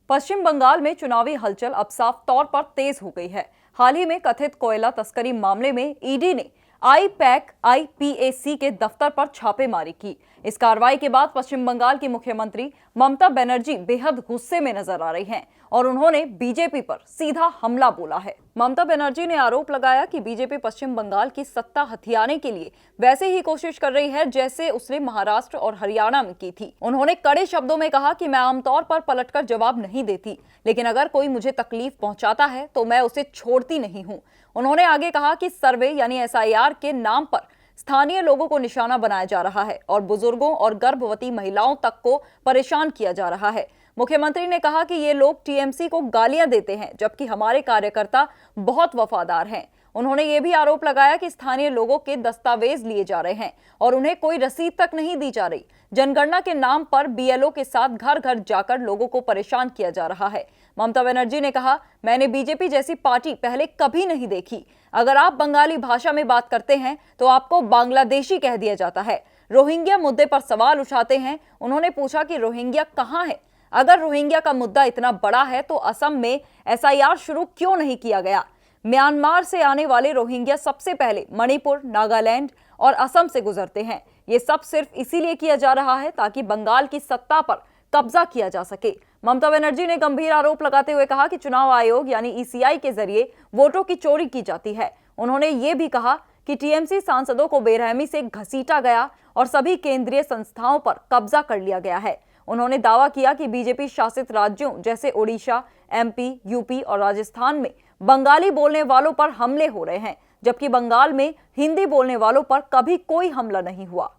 पश्चिम बंगाल में चुनावी हलचल अब साफ तौर पर तेज हो गई है। हाल ही में कथित कोयला तस्करी मामले में ईडी ने आईपीएसी के दफ्तर पर छापेमारी की। इस कार्रवाई के बाद पश्चिम बंगाल की मुख्यमंत्री ममता बनर्जी बेहद गुस्से में नजर आ रही हैं और उन्होंने बीजेपी पर सीधा हमला बोला है। ममता बनर्जी ने आरोप लगाया कि बीजेपी पश्चिम बंगाल की सत्ता हथियाने के लिए वैसे ही कोशिश कर रही है जैसे उसने महाराष्ट्र और हरियाणा में की थी। उन्होंने कड़े शब्दों में कहा कि मैं आमतौर पर पलटकर जवाब नहीं देती, लेकिन अगर कोई मुझे तकलीफ पहुंचाता है तो मैं उसे छोड़ती नहीं हूं। उन्होंने आगे कहा कि सर्वे यानी एसआईआर के नाम पर स्थानीय लोगों को निशाना बनाया जा रहा है और बुजुर्गों और गर्भवती महिलाओं तक को परेशान किया जा रहा है। मुख्यमंत्री ने कहा कि ये लोग टीएमसी को गालियां देते हैं, जबकि हमारे कार्यकर्ता बहुत वफादार हैं। उन्होंने ये भी आरोप लगाया कि स्थानीय लोगों के दस्तावेज लिए जा रहे हैं और उन्हें कोई रसीद तक नहीं दी जा रही। जनगणना के नाम पर बीएलओ के साथ घर घर जाकर लोगों को परेशान किया जा रहा है। ममता बनर्जी ने कहा, मैंने बीजेपी जैसी पार्टी पहले कभी नहीं देखी। अगर आप बंगाली भाषा में बात करते हैं तो आपको बांग्लादेशी कह दिया जाता है। रोहिंग्या मुद्दे पर सवाल उठाते हैं। उन्होंने पूछा कि रोहिंग्या कहां है? अगर रोहिंग्या का मुद्दा इतना बड़ा है तो असम में एसआईआर शुरू क्यों नहीं किया गया? म्यांमार से आने वाले रोहिंग्या सबसे पहले मणिपुर, नागालैंड और असम से गुजरते हैं। ये सब सिर्फ इसीलिए किया जा रहा है ताकि बंगाल की सत्ता पर कब्जा किया जा सके। ममता बनर्जी ने गंभीर आरोप लगाते हुए कहा कि चुनाव आयोग यानी ईसीआई के जरिए वोटों की चोरी की जाती है। उन्होंने ये भी कहा कि टीएमसी सांसदों को बेरहमी से घसीटा गया और सभी केंद्रीय संस्थाओं पर कब्जा कर लिया गया है। उन्होंने दावा किया कि बीजेपी शासित राज्यों जैसे ओडिशा, एमपी, यूपी और राजस्थान में बंगाली बोलने वालों पर हमले हो रहे हैं, जबकि बंगाल में हिंदी बोलने वालों पर कभी कोई हमला नहीं हुआ।